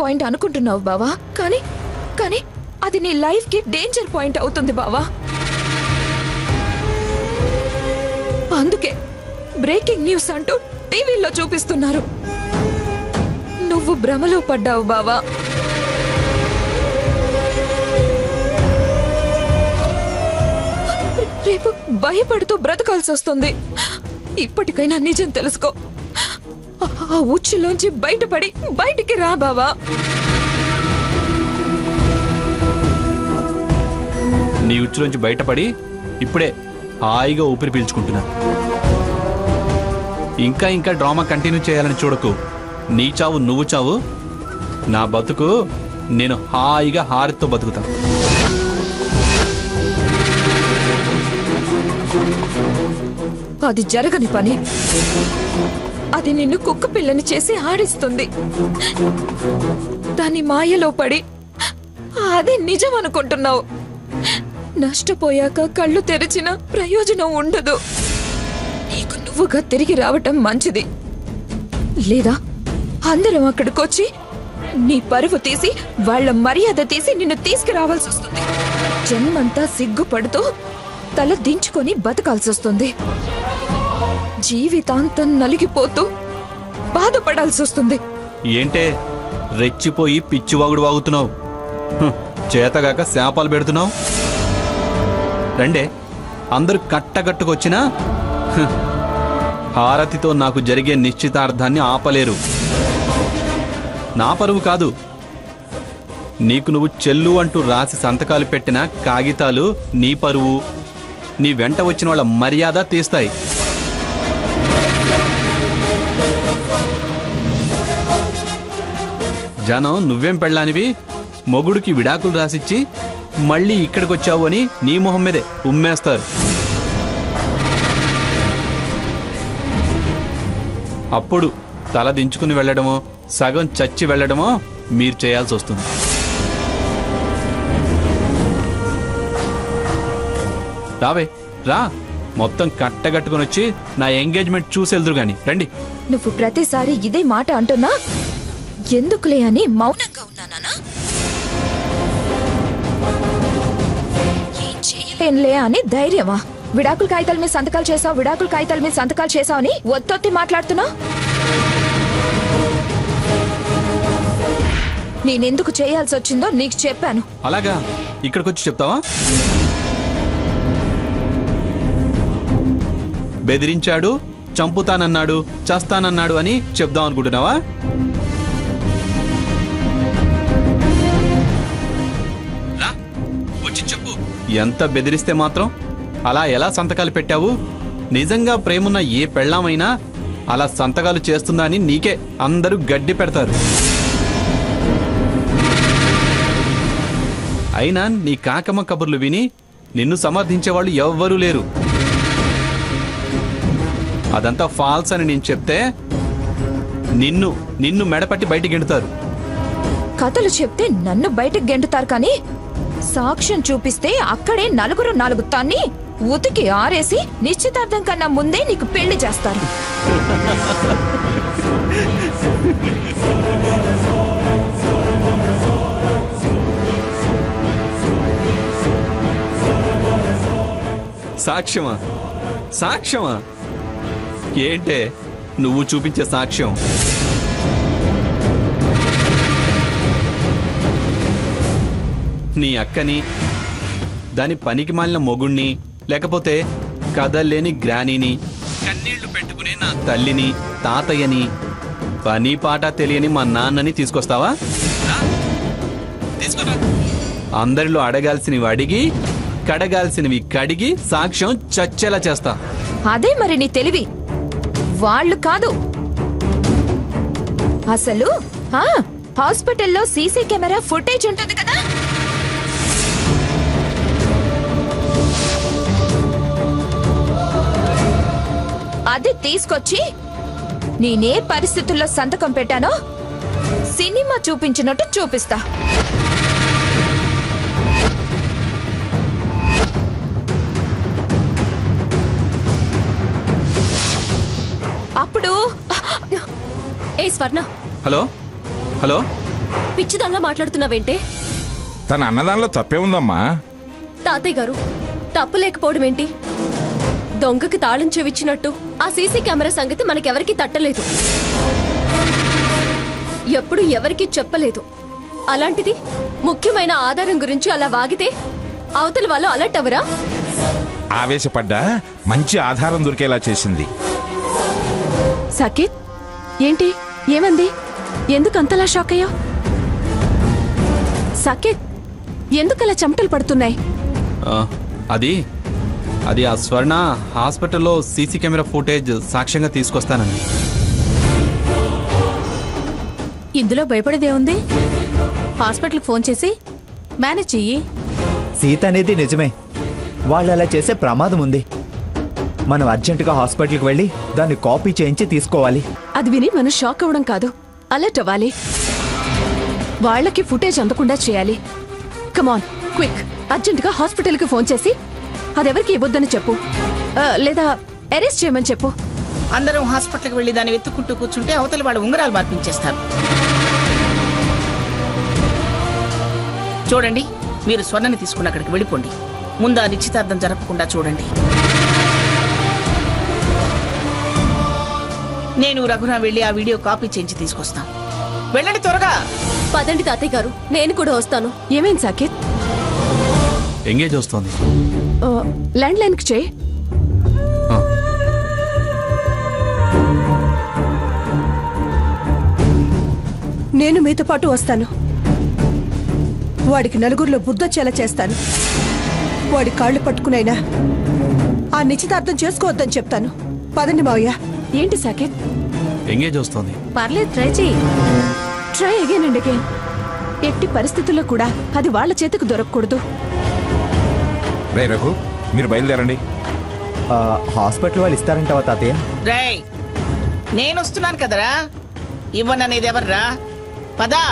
Point అనుకుంటున్నావు బావా, కానీ కానీ అది నీ లైఫ్ కి డేంజర్ పాయింట్ అవుతుంది బావా. అందుకే బ్రేకింగ్ న్యూస్ అంటూ టీవీలో చూపిస్తున్నారు. నువ్వు భ్రమలో పడ్డావు బావా. రేపు భయపడుతూ బ్రతకాల్సి వస్తుంది. ఇప్పటికైనా నిజం తెలుసుకో. ఆ ఉచ్చులోంచి బయటికి రా బావా. నీ ఉచ్చులోంచి బయటపడి ఇప్పుడే హాయిగా ఊపిరి పీల్చుకుంటున్నా. ఇంకా ఇంకా డ్రామా కంటిన్యూ చేయాలని చూడకు. నీ చావు నువ్వు చావు, నా బతుకు నేను హాయిగా హారతితో బతుకుతా. అది జరగని పని. అది నిన్ను కుక్క పిల్లని చేసి ఆడిస్తుంది. దాని మాయలో పడి అదే నిజం అనుకుంటున్నావు. నష్టపోయాక కళ్ళు తెరిచిన ప్రయోజనం ఉండదు. నీకు నువ్వుగా తిరిగి రావటం మంచిది. లేదా అందరం అక్కడికొచ్చి నీ పరువు తీసి వాళ్ళ మర్యాద తీసి నిన్ను తీసుకురావాల్సి వస్తుంది. జన్మంతా సిగ్గుపడుతూ తల దించుకొని బతకాల్సి వస్తుంది. జీవితాంతం నలిగిపోతూ బాధపడాల్సి వస్తుంది. ఏంటే రెచ్చిపోయి పిచ్చివాగుడు వాగుతున్నావు? చేతగాక శాపాలు పెడుతున్నావు. రండే అందరూ కట్టగట్టుకొచ్చినా హారతితో నాకు జరిగే నిశ్చితార్థాన్ని ఆపలేరు. నా పరువు కాదు, నీకు నువ్వు చెల్లు అంటూ రాసి సంతకాలు పెట్టిన కాగితాలు నీ పరువు, నీ వెంట వచ్చిన వాళ్ళ మర్యాద తీస్తాయి. జనం నువ్వేం పెళ్ళానివి, మొగుడికి విడాకులు రాసిచ్చి మళ్ళీ ఇక్కడికొచ్చావు అని నీ మొహం మీదే ఉమ్మేస్తారు. అప్పుడు తల దించుకుని వెళ్ళడమో సగం చచ్చి వెళ్ళడమో మీరు చేయాల్సి వస్తుంది. రావే రా, మొత్తం కట్టగట్టుకుని వచ్చి నా ఎంగేజ్మెంట్ చూసి వెళ్దురు గాని. రండి. నువ్వు ప్రతిసారి ఇదే మాట అంటున్నా ఎందుకులే అని మౌనంగా ఉన్నానా? ఏం చేయలేనులే అని ధైర్యమా? విడాకుల కాగితాల మీద సంతకాలు చేసావు, విడాకుల కాగితాల మీద సంతకాలు చేసావు అని ఒత్తొత్తి మాట్లాడుతున్నా. నేనెందుకు చేయాల్సి వచ్చిందో నీకు చెప్పాను. అలాగా, ఇక్కడికొచ్చి చెప్తావా? బెదిరించాడు, చంపుతానన్నాడు, చస్తానన్నాడు అని చెప్దాం అనుకుంటున్నావా? వచ్చి చెప్పు. ఎంత బెదిరిస్తే మాత్రం అలా ఎలా సంతకాలు పెట్టావు? నిజంగా ప్రేమున్న ఏ పెళ్ళామైనా అలా సంతకాలు చేస్తుందా అని నీకే అందరూ గడ్డి పెడతారు. అయినా నీ కాకమ్మ కబుర్లు విని నిన్ను సమర్థించేవాళ్ళు ఎవ్వరూ లేరు. అదంతా ఫాల్స్ అని నేను చెప్తే నిన్ను మెడపట్టి బయటికి గెంటుతారు. కథలు చెప్తే నన్ను బయటకు గెంటుతారు, కానీ సాక్ష్యం చూపిస్తే అక్కడే నలుగురు నాలుగు తన్ని ఉతికి ఆరేసి నిశ్చితార్థం కన్నా ముందే నీకు పెళ్లి చేస్తారు. సాక్ష్యమా? సాక్ష్యమా ఏంటే నువ్వు చూపించే సాక్ష్యం? నీ అక్కని, దాని పనికి మాలిన మొగుణ్ణి, లేకపోతే కదల్లేని గ్రానీని, కన్నీళ్లు పెట్టుకునే నా తల్లిని, తాతయ్యని, పని పాట తెలియని మా నాన్నని తీసుకొస్తావా? అందరిలో అడగాల్సినవి అడిగి, కడగాల్సినవి కడిగి సాక్ష్యం చచ్చేలా చేస్తా. అదే మరి నీ తెలివి. వాళ్ళు కాదు. అసలు హాస్పిటల్లో సీసీ కెమెరా ఫుటేజ్ ఉంటుంది కదా, అది తీసుకొచ్చి నేనే పరిస్థితుల్లో సంతకం పెట్టానో సినిమా చూపించినట్టు చూపిస్తా. అప్పుడు ఏ స్వర్ణ, హలో హలో, పిచ్చిదానిలా మాట్లాడుతున్నావేంటే? తన అన్నదానిలో తప్పే ఉందమ్మా. తాతయ్య గారు, తప్పు లేకపోవడం ఏంటి? దొంగకి తాళం చెవిచ్చినట్టు ఆ సీసీ కెమెరా సంగతి మనకెవరికీ తట్టలేదు, ఎప్పుడు ఎవరికీ చెప్పలేదు. అలాంటిది ముఖ్యమైన ఆధారం గురించి అలా వాగితే అవతల వాళ్ళు అలర్ట్ అవరా? ఆవేశపడ్డా మంచి ఆధారం దొరికేలా చేసింది. సాకేత్, ఏంటి? ఏమంది? ఎందుకు అంతలా షాక్ అయ్యా? సాకేత్, ఎందుకలా చెమటలు పడుతున్నాయి? ఆ, అది అది ఆ స్వర్ణ హాస్పిటల్లో సీసీ కెమెరా ఫుటేజ్ సాక్ష్యంగా తీసుకొస్తానండి. ఇందులో భయపడేదే ఉంది? హాస్పిటల్కి ఫోన్ చేసి మేనేజ్ చెయ్యి. సీత అనేది నిజమే, వాళ్ళు అలా చేసే ప్రమాదం ఉంది. మనం అర్జెంటుగా హాస్పిటల్కి వెళ్ళి దాన్ని కాపీ చేయించి తీసుకోవాలి. అది విని మనం షాక్ అవ్వడం కాదు, అలర్ట్ అవ్వాలి. వాళ్ళకి ఫుటేజ్ అందకుండా చేయాలి. కమాన్, క్విక్, అర్జెంటుగా హాస్పిటల్కి ఫోన్ చేసి అదెవరికి ఇవ్వద్దని చెప్పు, లేదా అరెస్ట్ చేయమని చెప్పు. అందరం హాస్పిటల్కి వెళ్ళి దాన్ని వెతుక్కుంటూ కూర్చుంటే అవతల వాళ్ళు ఉంగరాలు మార్పించేస్తారు. చూడండి, మీరు స్వర్ణని తీసుకుని అక్కడికి వెళ్ళిపోండి. ముందు ఆ నిశ్చితార్థం జరపకుండా చూడండి. నేను రఘురాం వెళ్ళి ఆ వీడియో కాపీ చేయించి తీసుకొస్తాం. వెళ్ళండి త్వరగా. పదండి తాతయ్య గారు, నేను కూడా వస్తాను. ఏమైంది సాకేత్? ఎంగేజ్ వస్తుంది. ల్యాండ్ లైన్కి చేయి. నేను మీతో పాటు వస్తాను. వాడికి నలుగురిలో బుద్ధొచ్చేలా చేస్తాను. వాడి కాళ్ళు పట్టుకునైనా ఆ నిశ్చితార్థం చేసుకోవద్దని చెప్తాను. పదండి మావయ్య. ఏంటి సాకేత్? ఎంగేజ్ వస్తుంది. పర్లేదు, ట్రై చెయ్యి. Try again and again. ఎట్టి పరిస్థితుల్లో కూడా అది వాళ్ళ చేతికి దొరకకూడదు. రే రఘు, మీరు బయలుదేరండి. హాస్పిటల్ వాళ్ళు ఇస్తారంటావా తాతయ్య? రేయ్, నేను వస్తున్నాను కదరా. ఇవ్వననేది ఎవర్రా? పదా.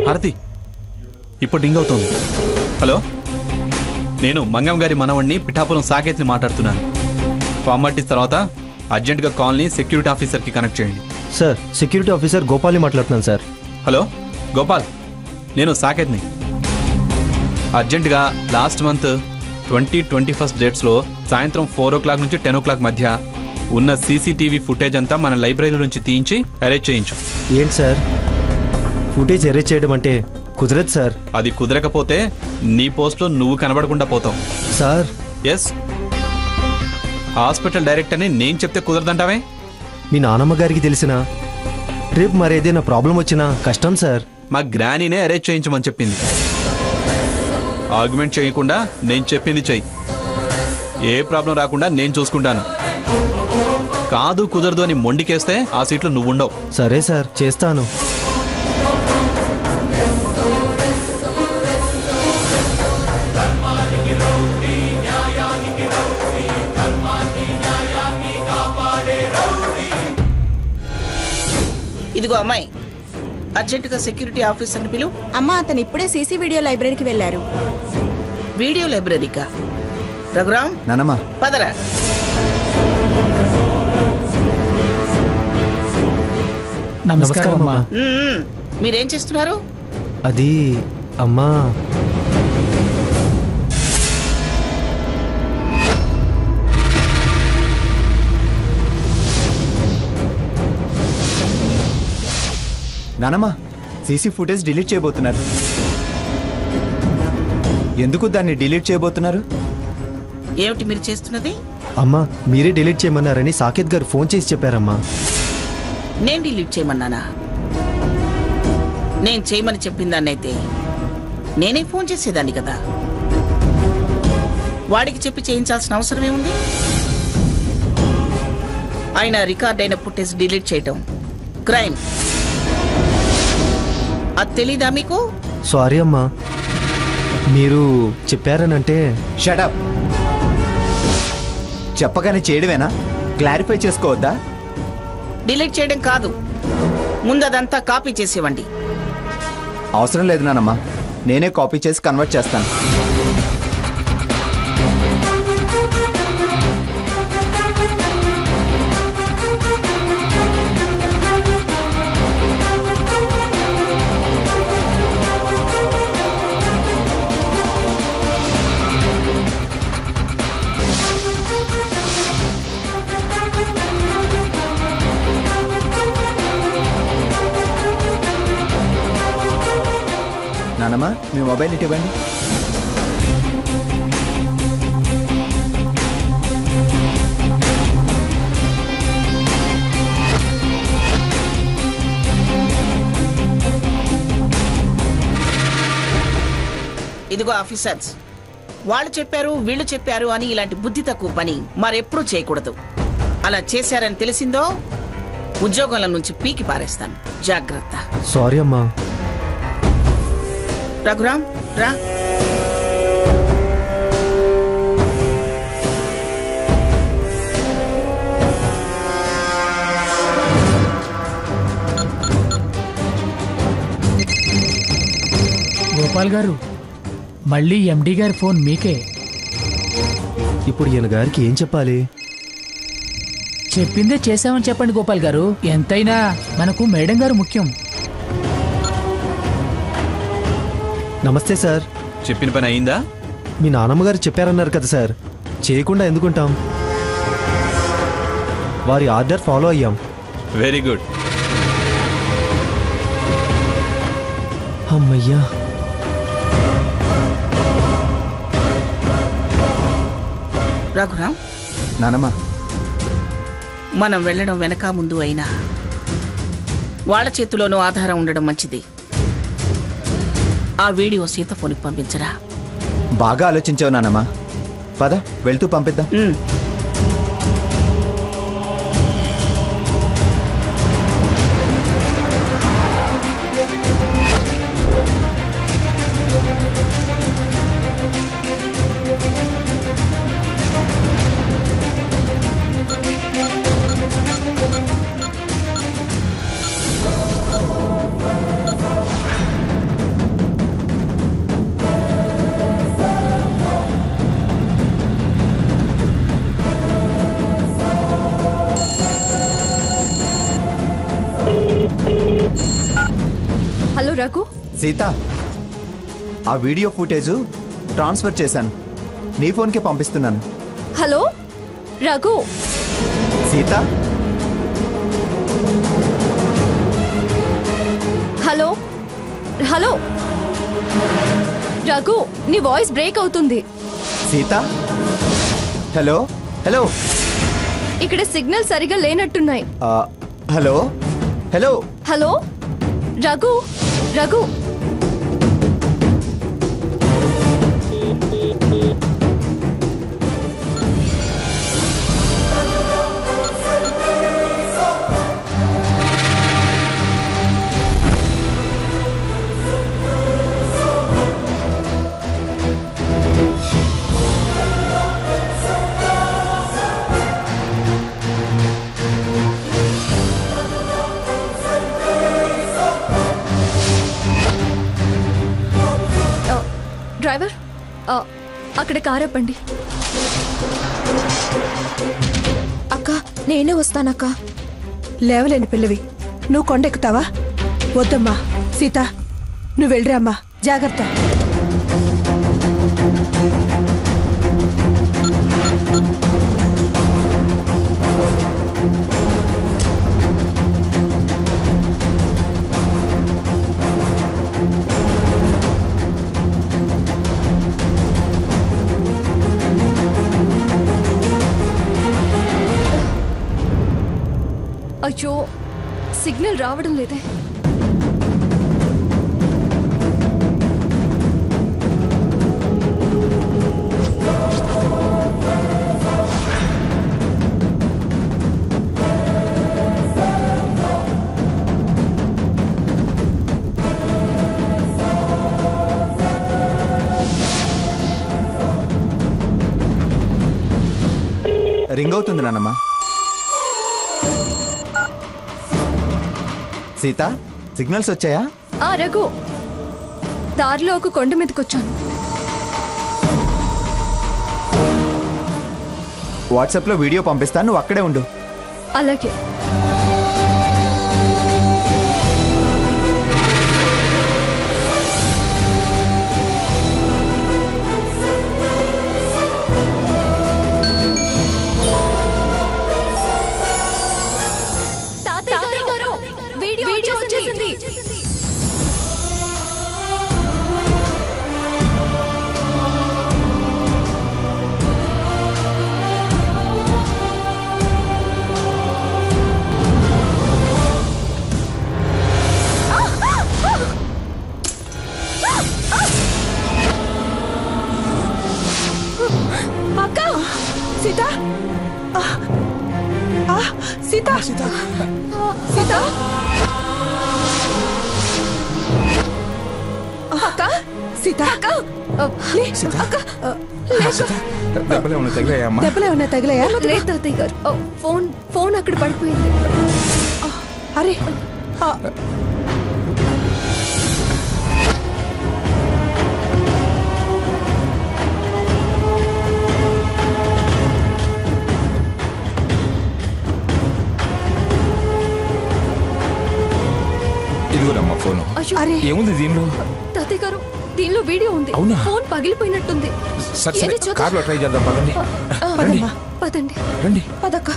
హారతి, ఇప్పుడు డింగ్ అవుతుంది. హలో, నేను మంగం గారి మనవణ్ణి పిఠాపురం సాకేత్ని మాట్లాడుతున్నాను. ఫార్మాలిటీస్ తర్వాత అర్జెంటుగా కాల్ని సెక్యూరిటీ ఆఫీసర్కి కనెక్ట్ చేయండి. సార్, సెక్యూరిటీ ఆఫీసర్ గోపాల్ని మాట్లాడుతున్నాను సార్. హలో గోపాల్, నేను సాకేత్ని. అర్జెంటుగా లాస్ట్ మంత్ 20-21 డేట్స్లో సాయంత్రం 4 o'clock నుంచి 10 o'clock మధ్య ఉన్న సీసీటీవీ ఫుటేజ్ అంతా మన లైబ్రరీ నుంచి తీయించి అరేంజ్ చేయించు. ఏంటి సార్, ఫుటేజ్ అరేంజ్ చేయడం అంటే కుదరదు సార్. అది కుదరకపోతే నీ పోస్ట్లో నువ్వు కనబడకుండా పోతావు. సార్. ఎస్, హాస్పిటల్ డైరెక్టర్ని నేను చెప్తే కుదరదంటావే? మీ నానమ్మ గారికి తెలిసినా రేపు మరేదైనా ప్రాబ్లం వచ్చినా కష్టం సార్. మా గ్రానీనే అరేంజ్ చేయించమని చెప్పింది. ఆర్గ్యుమెంట్ చేయకుండా నేను చెప్పింది చెయ్యి. ఏ ప్రాబ్లం రాకుండా నేను చూసుకుంటాను. కాదు కుదరదు అని మొండికేస్తే ఆ సీట్లో నువ్వు ఉండవు. సరే సార్, చేస్తాను. ఇదిగో అమ్మాయి, అర్జెంటుగా సెక్యూరిటీ ఆఫీసర్ని పిలువు. అమ్మా, అతను ఇప్పుడే సీసీ వీడియో లైబ్రరీకి వెళ్ళారు. వీడియో లైబ్రరీకా? రఘురాం, నానమ్మా. పదరా. నమస్కారం అమ్మా. మీరేం చేస్తున్నారు? అది అమ్మా, నానమ్మా, సీసీ ఫుటేజ్ డిలీట్ చేయబోతున్నారు. ఎందుకు దాన్ని డిలీట్ చేయబోతున్నారు? ఏమిటి మీరు చేస్తున్నది? అమ్మా మీరే డిలీట్ చేయమన్నారని సాకేత్ గారు ఫోన్ చేసి చెప్పారమ్మా. నేను డిలీట్ చేయమన్నానా? నేను చేయమని చెప్పిన దాన్నైతే నేనే ఫోన్ చేసేదాన్ని కదా. వాడికి చెప్పి చేయించాల్సిన అవసరం ఏముంది? ఆయన రికార్డ్ అయిన ఫుటేజ్ డిలీట్ చేయటం క్రైమ్. అది తెలీదా మీకు? సారీ అమ్మా, మీరు చెప్పారనంటే. షటప్. చెప్పగానే చేయడమేనా? క్లారిఫై చేసుకోవద్దా? డిలీట్ చేయడం కాదు, ముందు అదంతా కాపీ చేసేవండి. అవసరం లేదు నానమ్మా, నేనే కాపీ చేసి కన్వర్ట్ చేస్తాను. నానమ్మ మీ మొబైల్ ఇటు ఇవ్వండి. ఇదిగో ఆఫీసర్స్, వాళ్ళు చెప్పారు వీళ్ళు చెప్పారు అని ఇలాంటి బుద్ధి తక్కువ పని మరెప్పుడూ చేయకూడదు. అలా చేశారని తెలిసిందో ఉద్యోగాల నుంచి పీకి పారేస్తాను. జాగ్రత్త. సారీ అమ్మా. రఘురామ్ రా. గోపాల్ గారు, మళ్ళీ ఎండి గారి ఫోన్ మీకే. ఇప్పుడు ఈయన గారికి ఏం చెప్పాలి? చెప్పిందే చేశామని చెప్పండి గోపాల్ గారు. ఎంతైనా మనకు మేడం గారు ముఖ్యం. నమస్తే సార్. చెప్పిన పని అయిందా? మీ నానమ్మ గారు చెప్పారన్నారు కదా సార్, చేయకుండా ఎందుకుంటాం? వారి ఆర్డర్ ఫాలో అయ్యాం. Very good. అమ్మయ్యా. రఘురామ్, నానమ్మ మనం వెళ్ళడం వెనక ముందు అయినా వాళ్ళ చేతిలోనూ ఆధారం ఉండడం మంచిది. ఆ వీడియో సీత ఫోన్కి పంపించరా. బాగా ఆలోచించావు నానమ్మ. పద వెళ్తూ పంపిద్దాం. హలో రఘు. సీత, ఆ వీడియో ఫుటేజ్ ట్రాన్స్ఫర్ చేశాను. నీ ఫోన్కే పంపిస్తున్నాను. Hello Raghu. Sita, hello hello Raghu, నీ వాయిస్ బ్రేక్ అవుతుంది. Sita, hello hello. ఇక్కడ సిగ్నల్ సరిగా లేనట్టున్నాయి. Hello hello hello Raghu. Raghu, driver అక్కడ కార్ ఆపండి. అక్క నేనే వస్తానక్క. లేవలేని పిల్లవి, నువ్వు కొండెక్కుతావా? వద్దమ్మా. సీత, నువ్వు వెళ్ళరా అమ్మా. జాగ్రత్త. అయ్యో, సిగ్నల్ రావడం లేదే. రింగ్ అవుతుంది నానమ్మ. సీత, సిగ్నల్స్ వచ్చాయా? రఘు, దారిలో ఒక కొండ మీదకొచ్చాను. వాట్సాప్లో వీడియో పంపిస్తాను, నువ్వు అక్కడే ఉండు. అలాగే. సీత ఆ, ఆ, సీత సీత సీత అక్క సీత అక్క దెబ్బలే ఉన్న తగిలాయమ్మా? దెబ్బలే ఉన్నా తగిలాయా? లేదు తాతయ్య గారు. ఫోన్ అక్కడ పడిపోయింది. అరే ఆ, ఇదిగోనమ్మా ఫోను. అయ్యో అరే ఏముంది దీనిలో? తాతయ్య గారు, దీనిలో వీడియో ఉంది. అవునా? ఫోన్ పగిలిపోయినట్టుంది. సరే ఏది చూద్దాం? కార్లో ట్రై చేద్దాం, పదండి రండి పదమ్మా పదండి. రండి. పదక్క.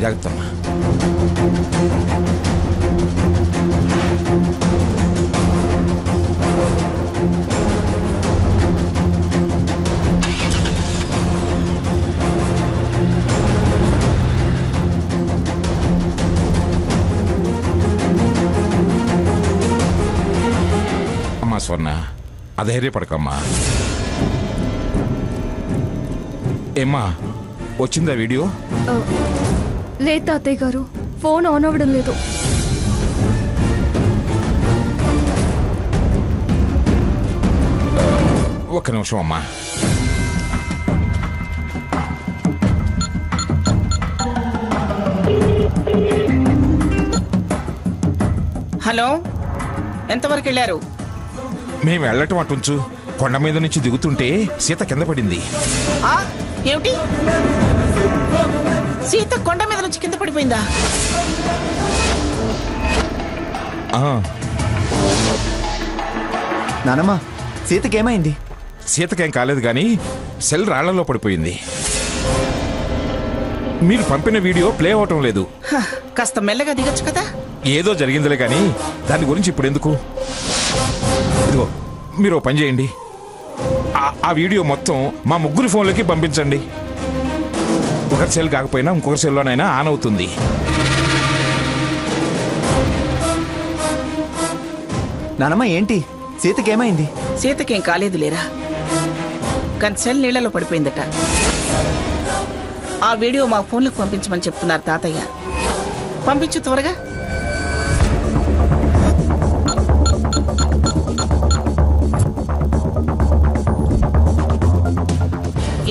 జాగ్రత్త అమ్మా. అమ్మా స్వర్ణ, అధైర్యపడకమ్మా. ఏమ్మా, వచ్చిందా వీడియో? లేదు తాతయ్య గారు, ఫోన్ ఆన్ అవ్వడం లేదు. ఒక్క నిమిషం అమ్మా. హలో, ఎంతవరకు వెళ్ళారు? మేము వెళ్ళటం అటుంచు, కొండ మీద నుంచి దిగుతుంటే సీత కింద పడింది. ఆ, ఏమిటి? సీత కొండ మీద నుంచి కింద పడిపోయిందా? ఆ, నానమ్మ సీతకేమైంది? సీతకేం కాలేదు కానీ సెల్ రాళ్లలో పడిపోయింది. మీరు పంపిన వీడియో ప్లే అవటం లేదు. హ, కాస్త మెల్లగా దిగచ్చు కదా. ఏదో జరిగిందిలే కానీ దాని గురించి ఇప్పుడు ఎందుకు? ఇదిగో, మీరు ఓ పని చేయండి, ఆ వీడియో మొత్తం మా ముగ్గురు ఫోన్లకి పంపించండి. ఒకరి సెల్ కాకపోయినా ఇంకొకరి సెల్లోనైనా ఆన్ అవుతుంది. నానమ్మ ఏంటి? సీతకేమైంది? సీతకేం కాలేదు లేరా, కానీ సెల్ నీళ్లలో పడిపోయిందట. ఆ వీడియో మా ఫోన్లకు పంపించమని చెప్తున్నారు తాతయ్య. పంపించు త్వరగా.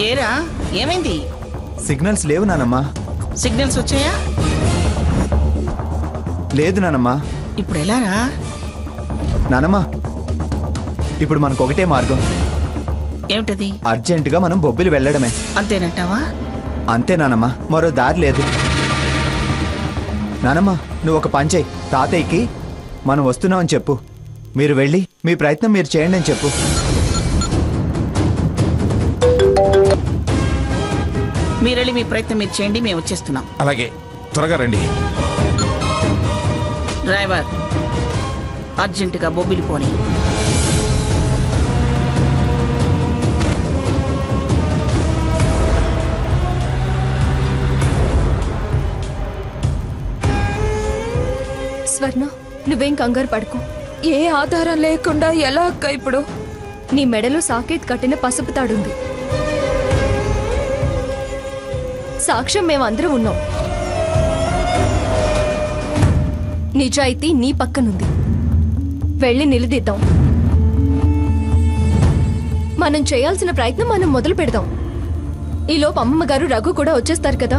ఏరా, ఏమైంది? సిగ్నల్స్ లేవు నానమ్మ. సిగ్నల్స్ వచ్చాయా? లేదు నానమ్మ. ఇప్పుడు ఎలారా? నానమ్మ, ఇప్పుడు మనకు ఒకటే మార్గం. ఏమిటది? అర్జెంటుగా మనం బొబ్బిలి వెళ్ళడమే. అంతేనంటావా? అంతే నానమ్మ, మరో దారి లేదు. నానమ్మ, నువ్వు ఒక పని చేయి, తాతయ్యకి మనం వస్తున్నామని చెప్పు. మీరు వెళ్ళి మీ ప్రయత్నం మీరు చేయండి అని చెప్పు. మీరెళ్ళి మీ ప్రయత్నం మీరు చేయండి, మేము వచ్చేస్తున్నాం. అలాగే, త్వరగా రండి. డ్రైవర్, అర్జెంటుగా బొబ్బిలి పోనీ. స్వర్ణ, నువ్వేం కంగారు పడుకో. ఏ ఆధారం లేకుండా ఎలా అక్క ఇప్పుడు? నీ మెడలో సాకేత్ కట్టిన పసుపు తాడుంది. సాక్ష్యం మేమందరం ఉన్నాం. నిజాయితీ నీ పక్కనుంది. వెళ్ళి నిలదీద్దాం. మనం చేయాల్సిన ప్రయత్నం మనం మొదలు పెడదాం. ఈలోపు అమ్మమ్మ గారు రఘు కూడా వచ్చేస్తారు కదా.